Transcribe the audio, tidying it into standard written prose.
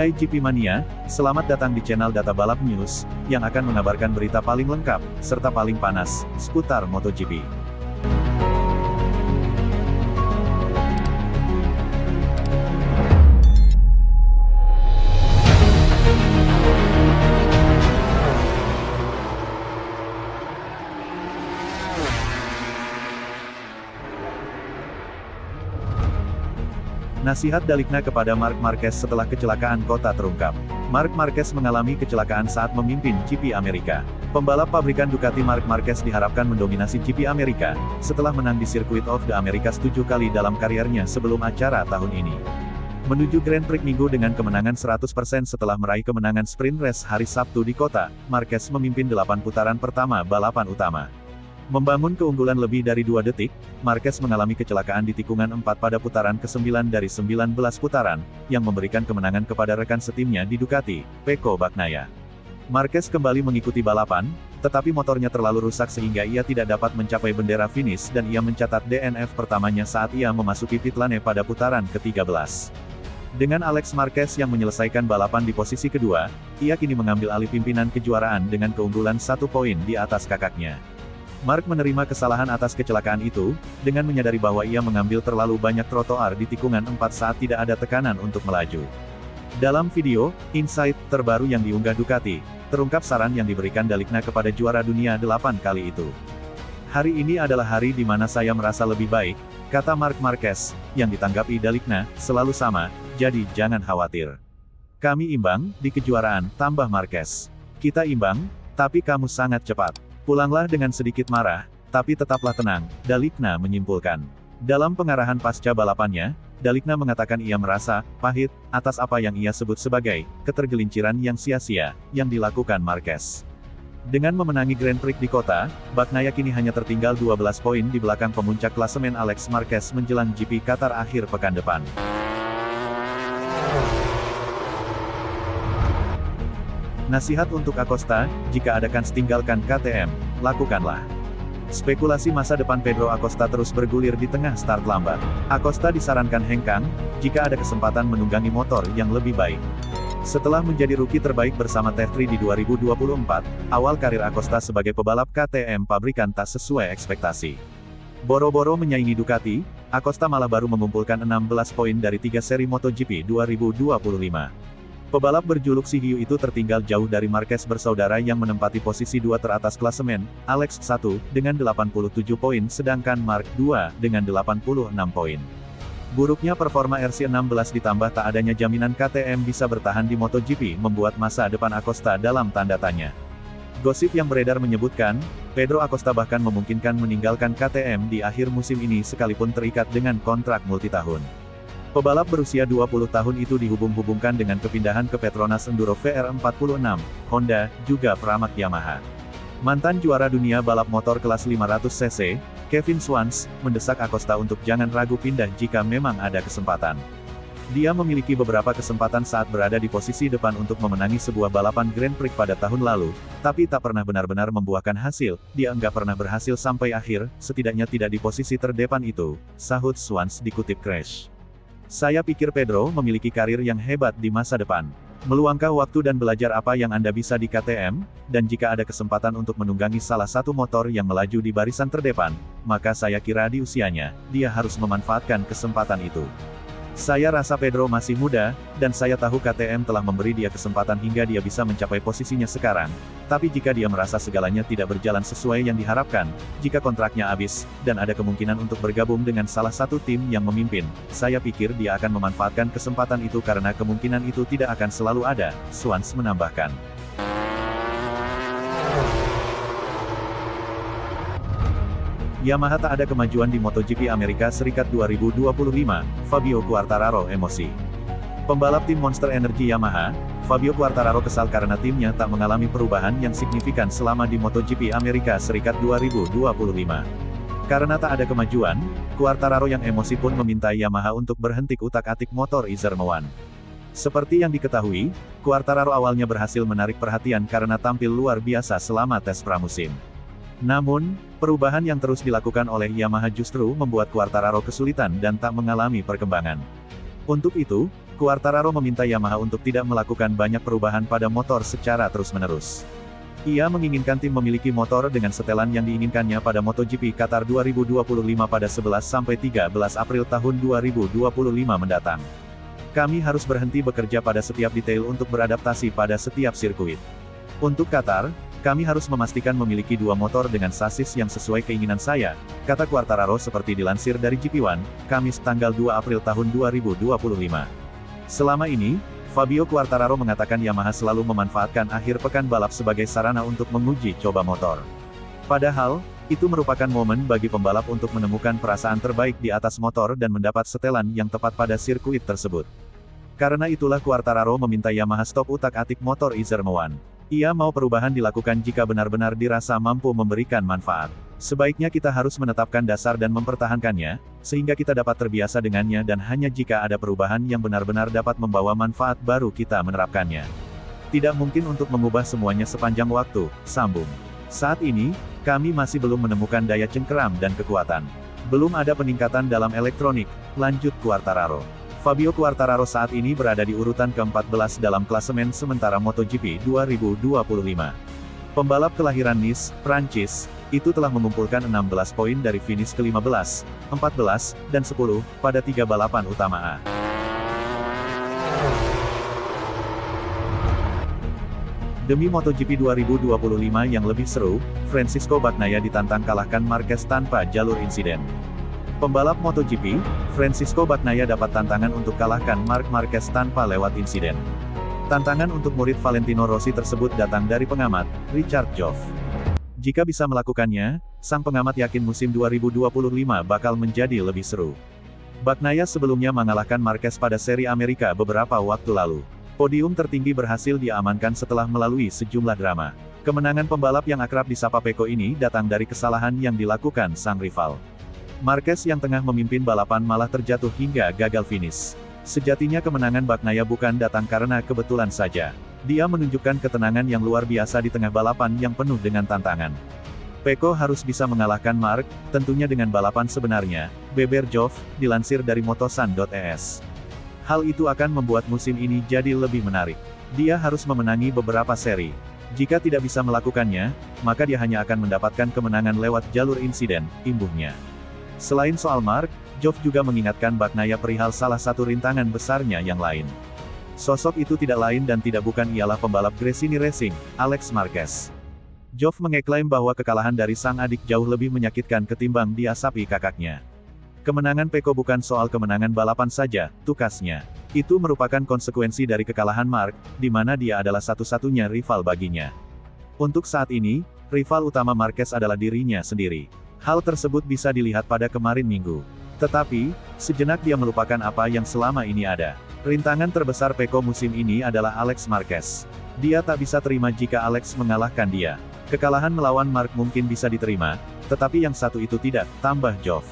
Hai GP Mania, selamat datang di channel Data Balap News, yang akan mengabarkan berita paling lengkap, serta paling panas, seputar MotoGP. Nasihat Dalikna kepada Marc Marquez setelah kecelakaan kota terungkap. Marc Marquez mengalami kecelakaan saat memimpin GP Amerika. Pembalap pabrikan Ducati Marc Marquez diharapkan mendominasi GP Amerika, setelah menang di Circuit of the Americas 7 kali dalam kariernya sebelum acara tahun ini. Menuju Grand Prix Minggu dengan kemenangan 100% setelah meraih kemenangan sprint race hari Sabtu di kota, Marquez memimpin 8 putaran pertama balapan utama. Membangun keunggulan lebih dari 2 detik, Marquez mengalami kecelakaan di tikungan 4 pada putaran ke-9 dari 19 putaran, yang memberikan kemenangan kepada rekan setimnya di Ducati, Pecco Bagnaia. Marquez kembali mengikuti balapan, tetapi motornya terlalu rusak sehingga ia tidak dapat mencapai bendera finish dan ia mencatat DNF pertamanya saat ia memasuki pit lane pada putaran ke-13. Dengan Alex Marquez yang menyelesaikan balapan di posisi kedua, ia kini mengambil alih pimpinan kejuaraan dengan keunggulan 1 poin di atas kakaknya. Marc menerima kesalahan atas kecelakaan itu, dengan menyadari bahwa ia mengambil terlalu banyak trotoar di tikungan 4 saat tidak ada tekanan untuk melaju. Dalam video, insight terbaru yang diunggah Ducati, terungkap saran yang diberikan Dalikna kepada juara dunia 8 kali itu. Hari ini adalah hari di mana saya merasa lebih baik, kata Marc Marquez, yang ditanggapi Dalikna, selalu sama, jadi jangan khawatir. Kami imbang, di kejuaraan, tambah Marquez. Kita imbang, tapi kamu sangat cepat. Pulanglah dengan sedikit marah, tapi tetaplah tenang, Dalikna menyimpulkan. Dalam pengarahan pasca balapannya, Dalikna mengatakan ia merasa pahit atas apa yang ia sebut sebagai ketergelinciran yang sia-sia yang dilakukan Marquez. Dengan memenangi Grand Prix di kota, Bagnaia kini hanya tertinggal 12 poin di belakang pemuncak klasemen Alex Marquez menjelang GP Qatar akhir pekan depan. Nasihat untuk Acosta, jika ada kans tinggalkan KTM, lakukanlah. Spekulasi masa depan Pedro Acosta terus bergulir di tengah start lambat. Acosta disarankan hengkang, jika ada kesempatan menunggangi motor yang lebih baik. Setelah menjadi rookie terbaik bersama Tech3 di 2024, awal karir Acosta sebagai pebalap KTM pabrikan tak sesuai ekspektasi. Boro-boro menyaingi Ducati, Acosta malah baru mengumpulkan 16 poin dari 3 seri MotoGP 2025. Pebalap berjuluk Si Hiu itu tertinggal jauh dari Marquez bersaudara yang menempati posisi 2 teratas klasemen, Alex 1, dengan 87 poin sedangkan Marc 2, dengan 86 poin. Buruknya performa RC16 ditambah tak adanya jaminan KTM bisa bertahan di MotoGP membuat masa depan Acosta dalam tanda tanya. Gosip yang beredar menyebutkan, Pedro Acosta bahkan memungkinkan meninggalkan KTM di akhir musim ini sekalipun terikat dengan kontrak multitahun. Pebalap berusia 20 tahun itu dihubung-hubungkan dengan kepindahan ke Petronas Enduro VR46, Honda, juga Pramac Yamaha. Mantan juara dunia balap motor kelas 500cc, Kevin Schwantz, mendesak Acosta untuk jangan ragu pindah jika memang ada kesempatan. Dia memiliki beberapa kesempatan saat berada di posisi depan untuk memenangi sebuah balapan Grand Prix pada tahun lalu, tapi tak pernah benar-benar membuahkan hasil, dia enggak pernah berhasil sampai akhir, setidaknya tidak di posisi terdepan itu, sahut Schwantz dikutip Crash. Saya pikir Pedro memiliki karir yang hebat di masa depan. Meluangkan waktu dan belajar apa yang Anda bisa di KTM, dan jika ada kesempatan untuk menunggangi salah satu motor yang melaju di barisan terdepan, maka saya kira di usianya, dia harus memanfaatkan kesempatan itu. Saya rasa Pedro masih muda, dan saya tahu KTM telah memberi dia kesempatan hingga dia bisa mencapai posisinya sekarang. Tapi jika dia merasa segalanya tidak berjalan sesuai yang diharapkan, jika kontraknya habis, dan ada kemungkinan untuk bergabung dengan salah satu tim yang memimpin, saya pikir dia akan memanfaatkan kesempatan itu karena kemungkinan itu tidak akan selalu ada, Schwantz menambahkan. Yamaha tak ada kemajuan di MotoGP Amerika Serikat 2025, Fabio Quartararo emosi. Pembalap tim Monster Energy Yamaha, Fabio Quartararo kesal karena timnya tak mengalami perubahan yang signifikan selama di MotoGP Amerika Serikat 2025. Karena tak ada kemajuan, Quartararo yang emosi pun meminta Yamaha untuk berhenti utak-atik motor Izermoan. Seperti yang diketahui, Quartararo awalnya berhasil menarik perhatian karena tampil luar biasa selama tes pramusim. Namun, perubahan yang terus dilakukan oleh Yamaha justru membuat Quartararo kesulitan dan tak mengalami perkembangan. Untuk itu, Quartararo meminta Yamaha untuk tidak melakukan banyak perubahan pada motor secara terus-menerus. Ia menginginkan tim memiliki motor dengan setelan yang diinginkannya pada MotoGP Qatar 2025 pada 11-13 April tahun 2025 mendatang. Kami harus berhenti bekerja pada setiap detail untuk beradaptasi pada setiap sirkuit. Untuk Qatar, kami harus memastikan memiliki dua motor dengan sasis yang sesuai keinginan saya, kata Quartararo seperti dilansir dari GP1, Kamis tanggal 2 April tahun 2025. Selama ini, Fabio Quartararo mengatakan Yamaha selalu memanfaatkan akhir pekan balap sebagai sarana untuk menguji coba motor. Padahal, itu merupakan momen bagi pembalap untuk menemukan perasaan terbaik di atas motor dan mendapat setelan yang tepat pada sirkuit tersebut. Karena itulah Quartararo meminta Yamaha stop utak-atik motor Izermoan. Ia mau perubahan dilakukan jika benar-benar dirasa mampu memberikan manfaat. Sebaiknya kita harus menetapkan dasar dan mempertahankannya, sehingga kita dapat terbiasa dengannya dan hanya jika ada perubahan yang benar-benar dapat membawa manfaat baru kita menerapkannya. Tidak mungkin untuk mengubah semuanya sepanjang waktu, sambung. Saat ini, kami masih belum menemukan daya cengkeram dan kekuatan. Belum ada peningkatan dalam elektronik, lanjut Quartararo. Fabio Quartararo saat ini berada di urutan ke-14 dalam klasemen sementara MotoGP 2025. Pembalap kelahiran Nice, Prancis, itu telah mengumpulkan 16 poin dari finish ke-15, 14, dan 10, pada 3 balapan utama A. Demi MotoGP 2025 yang lebih seru, Francisco Bagnaia ditantang kalahkan Marquez tanpa jalur insiden. Pembalap MotoGP, Francisco Bagnaia dapat tantangan untuk kalahkan Marc Marquez tanpa lewat insiden. Tantangan untuk murid Valentino Rossi tersebut datang dari pengamat, Richard Joff. Jika bisa melakukannya, sang pengamat yakin musim 2025 bakal menjadi lebih seru. Bagnaia sebelumnya mengalahkan Marquez pada seri Amerika beberapa waktu lalu. Podium tertinggi berhasil diamankan setelah melalui sejumlah drama. Kemenangan pembalap yang akrab disapa Pecco ini datang dari kesalahan yang dilakukan sang rival. Marquez yang tengah memimpin balapan malah terjatuh hingga gagal finish. Sejatinya kemenangan Bagnaia bukan datang karena kebetulan saja. Dia menunjukkan ketenangan yang luar biasa di tengah balapan yang penuh dengan tantangan. Pecco harus bisa mengalahkan Marc, tentunya dengan balapan sebenarnya, beber Joff, dilansir dari motosan.es. Hal itu akan membuat musim ini jadi lebih menarik. Dia harus memenangi beberapa seri. Jika tidak bisa melakukannya, maka dia hanya akan mendapatkan kemenangan lewat jalur insiden, imbuhnya. Selain soal Marc, Joff juga mengingatkan Bagnaia perihal salah satu rintangan besarnya yang lain. Sosok itu tidak lain dan tidak bukan ialah pembalap Gresini Racing, Alex Marquez. Joff mengeklaim bahwa kekalahan dari sang adik jauh lebih menyakitkan ketimbang diasapi kakaknya. Kemenangan Pecco bukan soal kemenangan balapan saja, tukasnya. Itu merupakan konsekuensi dari kekalahan Marc, di mana dia adalah satu-satunya rival baginya. Untuk saat ini, rival utama Marquez adalah dirinya sendiri. Hal tersebut bisa dilihat pada kemarin Minggu. Tetapi, sejenak dia melupakan apa yang selama ini ada. Rintangan terbesar Pecco musim ini adalah Alex Marquez. Dia tak bisa terima jika Alex mengalahkan dia. Kekalahan melawan Marc mungkin bisa diterima, tetapi yang satu itu tidak, tambah Joff.